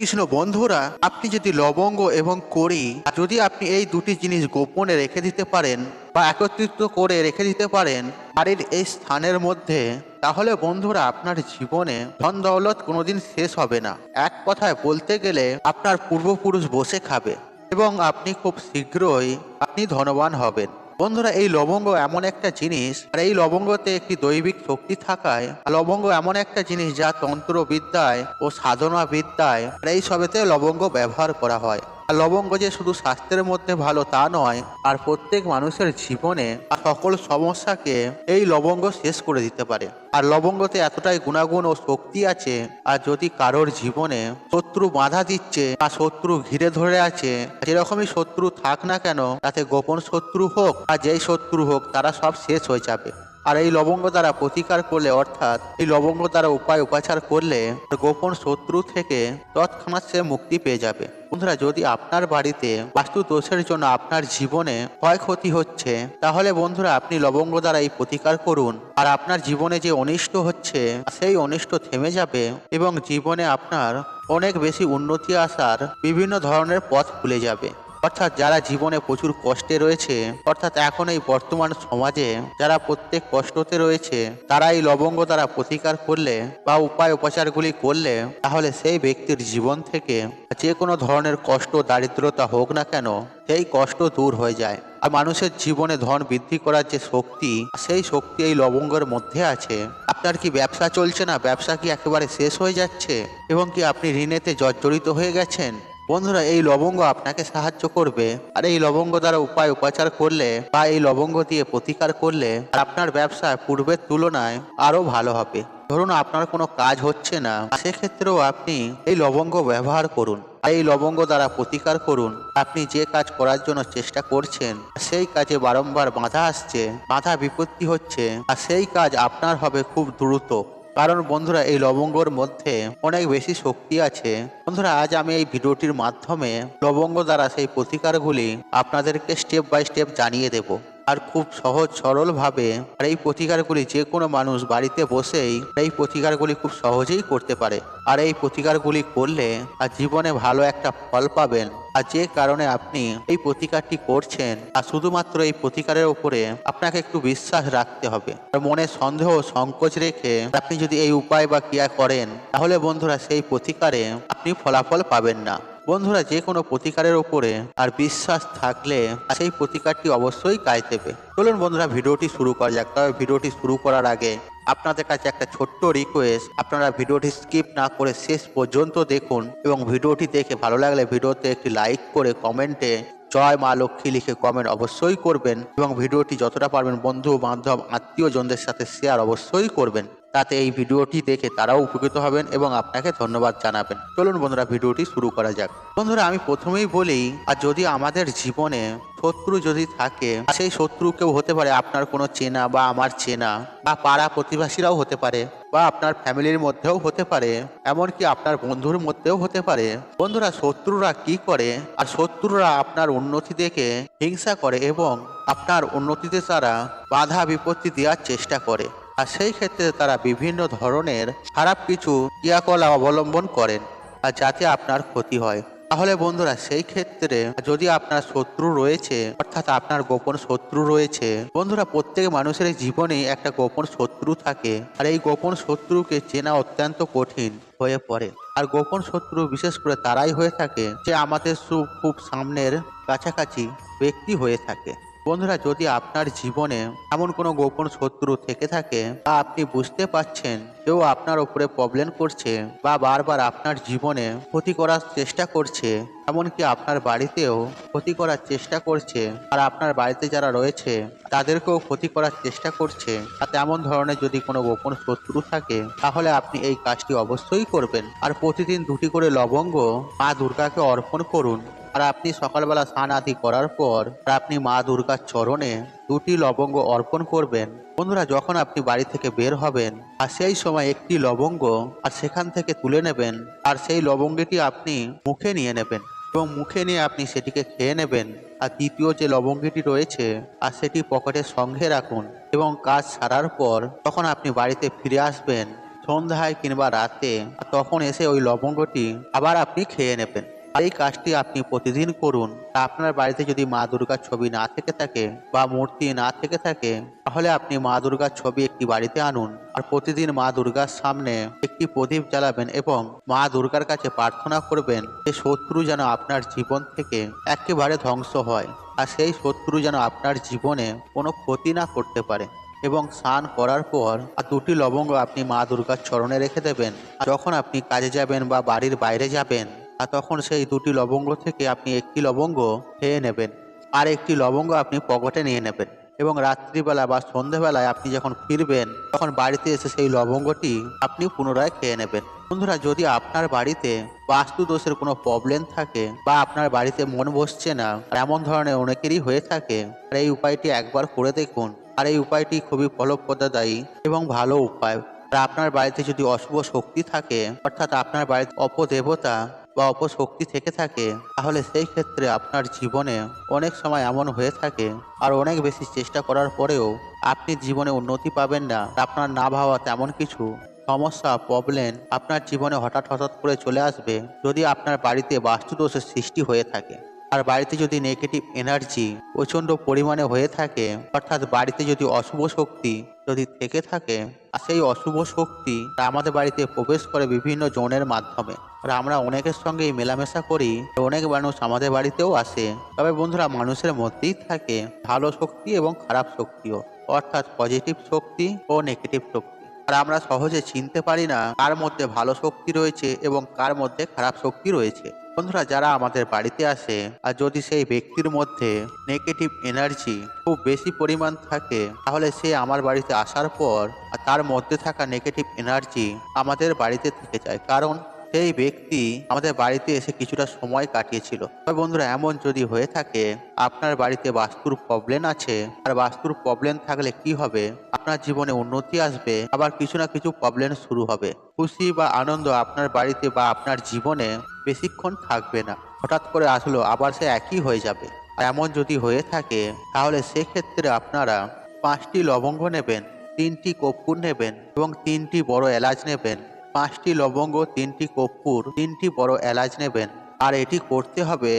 কৃষ্ণ বন্ধুরা, আপনি যদি লবঙ্গ এবং কড়ি যদি আপনি এই দুটি জিনিস গোপনে রেখে দিতে পারেন বা একত্রিত করে রেখে দিতে পারেন বাড়ির এই স্থানের মধ্যে, তাহলে বন্ধুরা আপনার জীবনে ধন দৌলত কোনোদিন শেষ হবে না। এক কথায় বলতে গেলে আপনার পূর্বপুরুষ বসে খাবে এবং আপনি খুব শীঘ্রই আপনি ধনবান হবেন। বন্ধুরা, এই লবঙ্গ এমন একটা জিনিস, আর এই লবঙ্গতে একটি দৈবিক শক্তি থাকায় লবঙ্গ এমন একটা জিনিস যা তন্ত্রবিদ্যায় ও সাধনা বিদ্যায় এই সবেতে লবঙ্গ ব্যবহার করা হয়। আর লবঙ্গ যে শুধু স্বাস্থ্যের মধ্যে ভালো তা নয়, আর প্রত্যেক মানুষের জীবনে সকল সমস্যাকে এই লবঙ্গ শেষ করে দিতে পারে। আর লবঙ্গতে এতটাই গুণাগুণ ও শক্তি আছে, আর যদি কারোর জীবনে শত্রু বাধা দিচ্ছে বা শত্রু ঘিরে ধরে আছে, যেরকমই শত্রু থাক না কেন, তাতে গোপন শত্রু হোক আর যেই শত্রু হোক, তারা সব শেষ হয়ে যাবে। আর এই লবঙ্গ দ্বারা প্রতিকার করলে, অর্থাৎ এই লবঙ্গ দ্বারা উপাচার করলে গোপন শত্রু থেকে তৎক্ষণাৎ সে মুক্তি পেয়ে যাবে। বন্ধুরা, যদি আপনার বাড়িতে বাস্তু দোষের জন্য আপনার জীবনে ক্ষয়ক্ষতি হচ্ছে, তাহলে বন্ধুরা আপনি লবঙ্গ দ্বারা এই প্রতিকার করুন, আর আপনার জীবনে যে অনিষ্ট হচ্ছে সেই অনিষ্ট থেমে যাবে এবং জীবনে আপনার অনেক বেশি উন্নতি আসার বিভিন্ন ধরনের পথ খুলে যাবে। অর্থাৎ যারা জীবনে প্রচুর কষ্টে রয়েছে, অর্থাৎ এখন এই বর্তমান সমাজে যারা প্রত্যেক কষ্টতে রয়েছে, তারা এই লবঙ্গ দ্বারা প্রতিকার করলে বা উপাচারগুলি করলে, তাহলে সেই ব্যক্তির জীবন থেকে যে কোনো ধরনের কষ্ট দারিদ্রতা হোক না কেন, সেই কষ্ট দূর হয়ে যায়। আর মানুষের জীবনে ধন বৃদ্ধি করার যে শক্তি, সেই শক্তি এই লবঙ্গের মধ্যে আছে। আপনার কি ব্যবসা চলছে না? ব্যবসা কি একেবারে শেষ হয়ে যাচ্ছে এবং কি আপনি ঋণেতে জর্জরিত হয়ে গেছেন? বন্ধুরা, এই লবঙ্গ আপনাকে সাহায্য করবে। আর এই লবঙ্গ দ্বারা উপাচার করলে বা এই লবঙ্গ দিয়ে প্রতিকার করলে আপনার ব্যবসা পূর্বের তুলনায় আরো ভালো হবে। ধরুন আপনার কোনো কাজ হচ্ছে না, সেক্ষেত্রেও আপনি এই লবঙ্গ ব্যবহার করুন, আর এই লবঙ্গ দ্বারা প্রতিকার করুন। আপনি যে কাজ করার জন্য চেষ্টা করছেন, সেই কাজে বারংবার বাধা আসছে, বাধা বিপত্তি হচ্ছে, আর সেই কাজ আপনার হবে খুব দ্রুত। কারণ বন্ধুরা, এই লবঙ্গর মধ্যে অনেক বেশি শক্তি আছে। বন্ধুরা, আজ আমি এই ভিডিওটির মাধ্যমে লবঙ্গ দ্বারা সেই প্রতিকারগুলি আপনাদেরকে স্টেপ বাই স্টেপ জানিয়ে দেব। আর খুব সহজ সরল ভাবে আর এই প্রতিকারগুলি যে কোনো মানুষ বাড়িতে বসেই এই প্রতিকারগুলি খুব সহজেই করতে পারে। আর এই প্রতিকারগুলি করলে আর জীবনে ভালো একটা ফল পাবেন। আর যে কারণে আপনি এই প্রতিকারটি করছেন, আর শুধুমাত্র এই প্রতিকারের উপরে আপনাকে একটু বিশ্বাস রাখতে হবে। আর মনে সন্দেহ সংকোচ রেখে আপনি যদি এই উপায় বা ক্রিয়া করেন, তাহলে বন্ধুরা সেই প্রতিকারে আপনি ফলাফল পাবেন না। বন্ধুরা, যে কোনো প্রতিকারের উপরে আর বিশ্বাস থাকলে সেই প্রতিকারটি অবশ্যই কাজ দেবে। চলুন বন্ধুরা, ভিডিওটি শুরু করা যাক। তবে ভিডিওটি শুরু করার আগে আপনাদের কাছে একটা ছোট্ট রিকোয়েস্ট, আপনারা ভিডিওটি স্কিপ না করে শেষ পর্যন্ত দেখুন এবং ভিডিওটি দেখে ভালো লাগলে ভিডিওতে একটি লাইক করে কমেন্টে জয় মা লক্ষ্মী লিখে কমেন্ট অবশ্যই করবেন এবং ভিডিওটি যতটা পারবেন বন্ধু বান্ধব আত্মীয়জনদের সাথে শেয়ার অবশ্যই করবেন। তাতে এই ভিডিওটি দেখে তারাও উপকৃত হবেন এবং আপনাকে ধন্যবাদ জানাবেন। চলুন বন্ধুরা, ভিডিওটি শুরু করা যাক। বন্ধুরা, আমি প্রথমেই বলি, আর যদি আমাদের জীবনে শত্রু যদি থাকে, সেই শত্রু কেউ হতে পারে আপনার কোনো চেনা বা আমার চেনা, বা পাড়া প্রতিবেশীরাও হতে পারে, বা আপনার ফ্যামিলির মধ্যেও হতে পারে, এমনকি আপনার বন্ধুর মধ্যেও হতে পারে। বন্ধুরা, শত্রুরা কি করে, আর শত্রুরা আপনার উন্নতি দেখে হিংসা করে এবং আপনার উন্নতিতে তারা বাধা বিপত্তি দেওয়ার চেষ্টা করে। আর সেই ক্ষেত্রে তারা বিভিন্ন ধরনের খারাপ কিছু ক্রিয়াকলাপ অবলম্বন করেন, আর যাতে আপনার ক্ষতি হয়। তাহলে বন্ধুরা, সেই ক্ষেত্রে যদি আপনার শত্রু রয়েছে, অর্থাৎ আপনার গোপন শত্রু রয়েছে, বন্ধুরা প্রত্যেক মানুষের জীবনে একটা গোপন শত্রু থাকে, আর এই গোপন শত্রুকে চেনা অত্যন্ত কঠিন হয়ে পড়ে। আর গোপন শত্রু বিশেষ করে তারাই হয়ে থাকে যে আমাদের খুব সামনের কাছাকাছি ব্যক্তি হয়ে থাকে। বন্ধুরা, যদি আপনার জীবনে এমন কোনো গোপন শত্রু থেকে থাকে, বা আপনি বুঝতে পারছেন কেউ আপনার উপরে প্রবলেম করছে বা বারবার আপনার জীবনে ক্ষতি করার চেষ্টা করছে, এমনকি আপনার বাড়িতেও ক্ষতি করার চেষ্টা করছে, আর আপনার বাড়িতে যারা রয়েছে তাদেরকেও ক্ষতি করার চেষ্টা করছে, আর তেমন ধরনের যদি কোনো গোপন শত্রু থাকে, তাহলে আপনি এই কাজটি অবশ্যই করবেন। আর প্রতিদিন দুটি করে লবঙ্গ মা দুর্গাকে অর্পণ করুন। আর আপনি সকালবেলা স্নান আদি করার পর আপনি মা দুর্গার চরণে দুটি লবঙ্গ অর্পণ করবেন। বন্ধুরা, যখন আপনি বাড়ি থেকে বের হবেন, আর সেই সময় একটি লবঙ্গ আর সেখান থেকে তুলে নেবেন, আর সেই লবঙ্গটি আপনি মুখে নিয়ে নেবেন এবং মুখে নিয়ে আপনি সেটিকে খেয়ে নেবেন। আর দ্বিতীয় যে লবঙ্গটি রয়েছে আর সেটি পকেটের সঙ্গে রাখুন এবং কাজ সারার পর যখন আপনি বাড়িতে ফিরে আসবেন, সন্ধ্যায় কিংবা রাতে, তখন এসে ওই লবঙ্গটি আবার আপনি খেয়ে নেবেন। আর এই কাজটি আপনি প্রতিদিন করুন। আপনার বাড়িতে যদি মা দুর্গার ছবি না থেকে থাকে বা মূর্তি না থেকে থাকে, তাহলে আপনি মা দুর্গার ছবি একটি বাড়িতে আনুন আর প্রতিদিন মা দুর্গার সামনে একটি প্রদীপ জ্বালাবেন এবং মা দুর্গার কাছে প্রার্থনা করবেন যে শত্রু যেন আপনার জীবন থেকে একেবারে ধ্বংস হয় আর সেই শত্রু যেন আপনার জীবনে কোনো ক্ষতি না করতে পারে। এবং স্নান করার পর আর দুটি লবঙ্গ আপনি মা দুর্গার চরণে রেখে দেবেন। আর যখন আপনি কাজে যাবেন বা বাড়ির বাইরে যাবেন, আর তখন সেই দুটি লবঙ্গ থেকে আপনি একটি লবঙ্গ খেয়ে নেবেন আর একটি লবঙ্গ আপনি পকেটে নিয়ে নেবেন। এবং রাত্রিবেলা বা সন্ধেবেলায় আপনি যখন ফিরবেন, তখন বাড়িতে এসে সেই লবঙ্গটি আপনি পুনরায় খেয়ে নেবেন। বন্ধুরা, যদি আপনার বাড়িতে বাস্তু দোষের কোনো প্রবলেম থাকে বা আপনার বাড়িতে মন বসছে না, আর এমন ধরনের অনেকেরই হয়ে থাকে, আর এই উপায়টি একবার করে দেখুন। আর এই উপায়টি খুবই ফলপ্রদায়ী এবং ভালো উপায়। আর আপনার বাড়িতে যদি অশুভ শক্তি থাকে, অর্থাৎ আপনার বাড়িতে অপদেবতা বা অপশক্তি থেকে থাকে, তাহলে সেই ক্ষেত্রে আপনার জীবনে অনেক সময় এমন হয়ে থাকে আর অনেক বেশি চেষ্টা করার পরেও আপনি জীবনে উন্নতি পাবেন না। আপনার না ভাবা তেমন কিছু সমস্যা প্রবলেম আপনার জীবনে হঠাৎ হঠাৎ করে চলে আসবে যদি আপনার বাড়িতে বাস্তুদোষের সৃষ্টি হয়ে থাকে। আর বাড়িতে যদি নেগেটিভ এনার্জি প্রচণ্ড পরিমাণে হয়ে থাকে, অর্থাৎ বাড়িতে যদি অশুভ শক্তি যদি থেকে থাকে, আর সেই অশুভ শক্তি আমাদের বাড়িতে প্রবেশ করে বিভিন্ন জনের মাধ্যমে, আর আমরা অনেকের সঙ্গেই মেলামেশা করি, অনেক মানুষ আমাদের বাড়িতেও আসে। তবে বন্ধুরা, মানুষের মধ্যেই থাকে ভালো শক্তি এবং খারাপ শক্তিও, অর্থাৎ পজিটিভ শক্তি ও নেগেটিভ শক্তি। আর আমরা সহজে চিনতে পারি না কার মধ্যে ভালো শক্তি রয়েছে এবং কার মধ্যে খারাপ শক্তি রয়েছে। বন্ধুরা, যারা আমাদের বাড়িতে আসে আর যদি সেই ব্যক্তির মধ্যে নেগেটিভ এনার্জি খুব বেশি পরিমাণ থাকে, তাহলে সে আমার বাড়িতে আসার পর আর তার মধ্যে থাকা নেগেটিভ এনার্জি আমাদের বাড়িতে থেকে যায়, কারণ সেই ব্যক্তি আমাদের বাড়িতে এসে কিছুটা সময় কাটিয়েছিল। তবে বন্ধুরা, এমন যদি হয়ে থাকে আপনার বাড়িতে বাস্তুর প্রবলেম আছে, আর বাস্তুর প্রবলেম থাকলে কি হবে, আপনার জীবনে উন্নতি আসবে, আবার কিছু না কিছু প্রবলেম শুরু হবে। খুশি বা আনন্দ আপনার বাড়িতে বা আপনার জীবনে বেশিক্ষণ থাকবে না, হঠাৎ করে আসলো আবার সে একই হয়ে যাবে। আর এমন যদি হয়ে থাকে, তাহলে সেক্ষেত্রে আপনারা 5টি লবঙ্গ নেবেন, 3টি কর্পূর নেবেন এবং 3টি বড় এলাচ নেবেন। 5টি লবঙ্গ, 3টি কর্পূর, 3টি বড় এলাচ নেবেন। আর এটি করতে হবে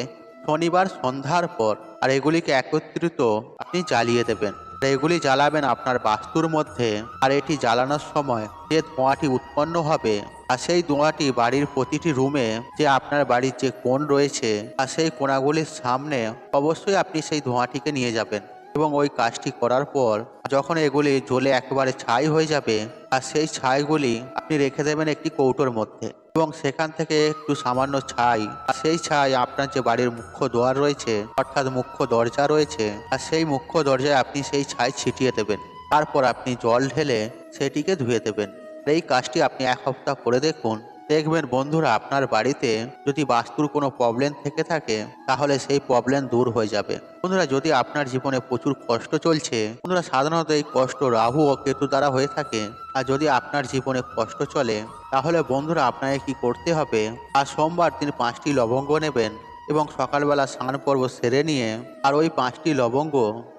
শনিবার সন্ধ্যার পর। আর এগুলিকে একত্রিত আপনি জ্বালিয়ে দেবেন। এগুলি জ্বালাবেন আপনার বাস্তুর মধ্যে। আর এটি জ্বালানোর সময় যে ধোঁয়াটি উৎপন্ন হবে, আর সেই ধোঁয়াটি বাড়ির প্রতিটি রুমে, যে আপনার বাড়ির যে কোণ রয়েছে আর সেই কোণাগুলির সামনে অবশ্যই আপনি সেই ধোঁয়াটিকে নিয়ে যাবেন। এবং ওই কাজটি করার পর যখন এগুলি জ্বলে একেবারে ছাই হয়ে যাবে, আর সেই ছাইগুলি আপনি রেখে দেবেন একটি কৌটোর মধ্যে, এবং সেখান থেকে একটু সামান্য ছাই, আর সেই ছাই আপনার যে বাড়ির মুখ্য দ্বার রয়েছে, অর্থাৎ মুখ্য দরজা রয়েছে, আর সেই মুখ্য দরজায় আপনি সেই ছাই ছিটিয়ে দেবেন। তারপর আপনি জল ঢেলে সেটিকে ধুয়ে দেবেন। এই কাজটি আপনি 1 সপ্তাহ করে দেখুন। দেখবেন বন্ধুরা, আপনার বাড়িতে যদি বাস্তুর কোনো প্রবলেম থেকে থাকে, তাহলে সেই প্রবলেম দূর হয়ে যাবে। বন্ধুরা, যদি আপনার জীবনে প্রচুর কষ্ট চলছে, বন্ধুরা সাধারণত এই কষ্ট রাহু ও কেতু দ্বারা হয়ে থাকে। আর যদি আপনার জীবনে কষ্ট চলে, তাহলে বন্ধুরা আপনাকে কি করতে হবে, আর সোমবার দিন 5টি লবঙ্গ নেবেন এবং সকালবেলা স্নান পর্ব সেরে নিয়ে আর ওই 5টি লবঙ্গ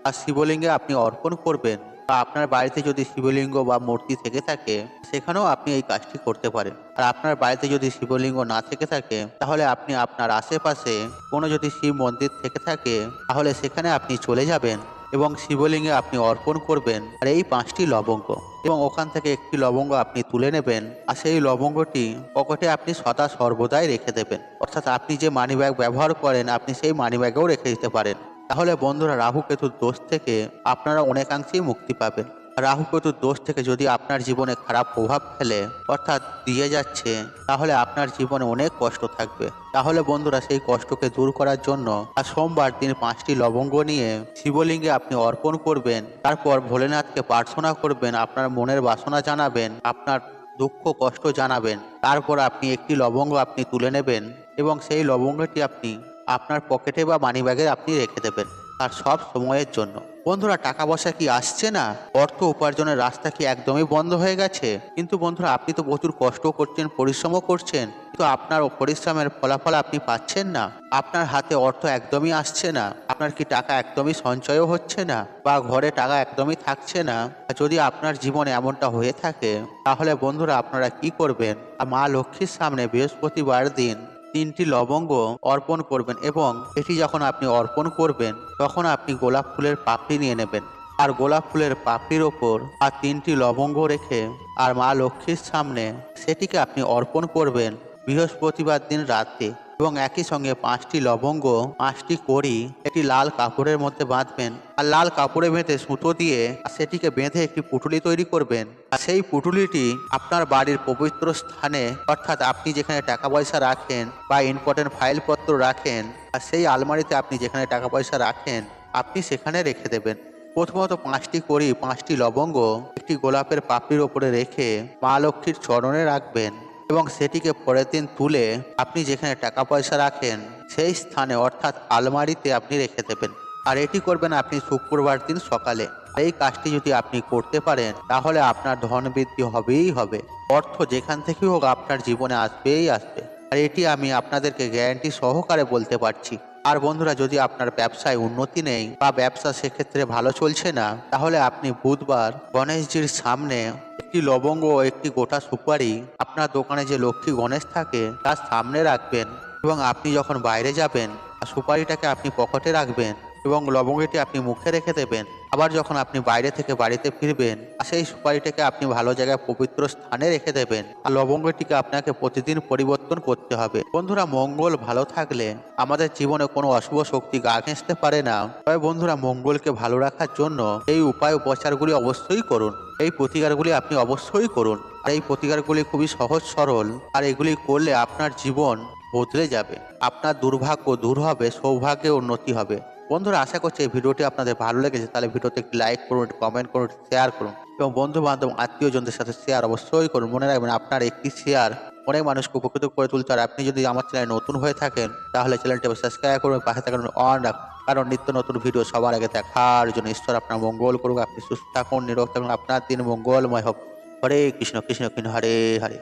আর শিবলিঙ্গে আপনি অর্পণ করবেন। বা আপনার বাড়িতে যদি শিবলিঙ্গ বা মূর্তি থেকে থাকে, সেখানেও আপনি এই কাজটি করতে পারেন। আর আপনার বাড়িতে যদি শিবলিঙ্গ না থেকে থাকে, তাহলে আপনি আপনার আশেপাশে কোনো যদি শিব মন্দির থেকে থাকে, তাহলে সেখানে আপনি চলে যাবেন এবং শিবলিঙ্গে আপনি অর্পণ করবেন আর এই 5টি লবঙ্গ, এবং ওখান থেকে একটি লবঙ্গ আপনি তুলে নেবেন। আর সেই লবঙ্গটি পকেটে আপনি সদা সর্বদাই রেখে দেবেন, অর্থাৎ আপনি যে মানি ব্যাগ ব্যবহার করেন আপনি সেই মানি ব্যাগেও রেখে দিতে পারেন। তাহলে বন্ধুরা, রাহু কেতুর দোষ থেকে আপনারা অনেকাংশেই মুক্তি পাবেন। রাহু কেতুর দোষ থেকে যদি আপনার জীবনে খারাপ প্রভাব ফেলে, অর্থাৎ দিয়ে যাচ্ছে, তাহলে আপনার জীবনে অনেক কষ্ট থাকবে। তাহলে বন্ধুরা, সেই কষ্টকে দূর করার জন্য আর সোমবার দিন 5টি লবঙ্গ নিয়ে শিবলিঙ্গে আপনি অর্পণ করবেন। তারপর ভোলেনাথকে প্রার্থনা করবেন, আপনার মনের বাসনা জানাবেন, আপনার দুঃখ কষ্ট জানাবেন। তারপর আপনি একটি লবঙ্গ আপনি তুলে নেবেন এবং সেই লবঙ্গটি আপনি আপনার পকেটে বা মানি ব্যাগে আপনি রেখে দেবেন, আর সব সময়ের জন্য। বন্ধুরা, টাকা পয়সা কি আসছে না? অর্থ উপার্জনের রাস্তা কি একদমই বন্ধ হয়ে গেছে? কিন্তু বন্ধুরা, আপনি তো প্রচুর কষ্ট করছেন, পরিশ্রমও করছেন, কিন্তু আপনার পরিশ্রমের ফলাফল আপনি পাচ্ছেন না। আপনার হাতে অর্থ একদমই আসছে না। আপনার কি টাকা একদমই সঞ্চয়ও হচ্ছে না বা ঘরে টাকা একদমই থাকছে না? যদি আপনার জীবনে এমনটা হয়ে থাকে তাহলে বন্ধুরা আপনারা কি করবেন? মা লক্ষ্মীর সামনে বৃহস্পতিবার দিন 3টি লবঙ্গ অর্পণ করবেন এবং এটি যখন আপনি অর্পণ করবেন তখন আপনি গোলাপ ফুলের পাপড়ি নিয়ে নেবেন আর গোলাপ ফুলের পাপড়ির ওপর আর 3টি লবঙ্গ রেখে আর মা লক্ষ্মীর সামনে সেটিকে আপনি অর্পণ করবেন বৃহস্পতিবার দিন রাতে এবং একই সঙ্গে 5টি লবঙ্গ 5টি কড়ি একটি লাল কাপড়ের মধ্যে বাঁধবেন আর লাল কাপড়ে বেঁধে সুতো দিয়ে সেটিকে বেঁধে একটি পুঁটুলি তৈরি করবেন আর সেই পুঁটুলিটি আপনার বাড়ির পবিত্র স্থানে অর্থাৎ আপনি যেখানে টাকা পয়সা রাখেন বা ইম্পর্টেন্ট ফাইলপত্র রাখেন আর সেই আলমারিতে আপনি যেখানে টাকা পয়সা রাখেন আপনি সেখানে রেখে দেবেন। প্রথমত 5টি কড়ি 5টি লবঙ্গ একটি গোলাপের পাপড়ির ওপরে রেখে মা লক্ষ্মীর চরণে রাখবেন এবং সেটিকে পরের দিন তুলে আপনি যেখানে টাকা পয়সা রাখেন সেই স্থানে অর্থাৎ আলমারিতে আপনি রেখে দেবেন আর এটি করবেন আপনি শুক্রবার দিন সকালে। এই কাজটি যদি আপনি করতে পারেন তাহলে আপনার ধন বৃদ্ধি হবেই হবে, অর্থ যেখান থেকে হোক আপনার জীবনে আসবেই আসবে আর এটি আমি আপনাদেরকে গ্যারান্টি সহকারে বলতে পারছি। আর বন্ধুরা যদি আপনার ব্যবসায় উন্নতি নেই বা ব্যবসা সেক্ষেত্রে ভালো চলছে না তাহলে আপনি বুধবার গণেশজির সামনে একটি লবঙ্গ ও একটি গোটা সুপারি আপনার দোকানে যে লক্ষ্মী গণেশ থাকে তার সামনে রাখবেন এবং আপনি যখন বাইরে যাবেন সুপারিটাকে আপনি পকেটে রাখবেন এবং লবঙ্গটি আপনি মুখে রেখে দেবেন। আবার যখন আপনি বাইরে থেকে বাড়িতে ফিরবেন সেই সুপারিটাকে আপনি ভালো জায়গায় পবিত্র স্থানে রেখে দেবেন আর লবঙ্গটিকে আপনাকে প্রতিদিন পরিবর্তন করতে হবে। বন্ধুরা মঙ্গল ভালো থাকলে আমাদের জীবনে কোনো অশুভ শক্তি গা ঘেঁষতে পারে না। তবে বন্ধুরা মঙ্গলকে ভালো রাখার জন্য এই উপায় উপচারগুলি অবশ্যই করুন, এই প্রতিকারগুলি আপনি অবশ্যই করুন আর এই প্রতিকারগুলি খুবই সহজ সরল আর এগুলি করলে আপনার জীবন বদলে যাবে, আপনার দুর্ভাগ্য দূর হবে, সৌভাগ্যে উন্নতি হবে। বন্ধুরা আশা করছি এই ভিডিওটি আপনাদের ভালো লেগেছে, তাহলে ভিডিওতে একটি লাইক করুন, কমেন্ট করুন, শেয়ার করুন এবং বন্ধু বান্ধব আত্মীয়জনদের সাথে শেয়ার অবশ্যই করুন। মনে রাখবেন আপনার একটি শেয়ার অনেক মানুষকে উপকৃত করে তুলতে আর আপনি যদি আমার চ্যানেলে নতুন হয়ে থাকেন তাহলে চ্যানেলটি সাবস্ক্রাইব করুন, পাশে থাকুন অন রাখুন, কারণ নিত্য নতুন ভিডিও সবার আগে দেখার জন্য। ঈশ্বর আপনার মঙ্গল করুক, আপনি সুস্থ থাকুন, নিরোগ থাকুন, আপনার দিন মঙ্গলময় হোক। হরে কৃষ্ণ কৃষ্ণ কৃষ্ণ হরে হরে।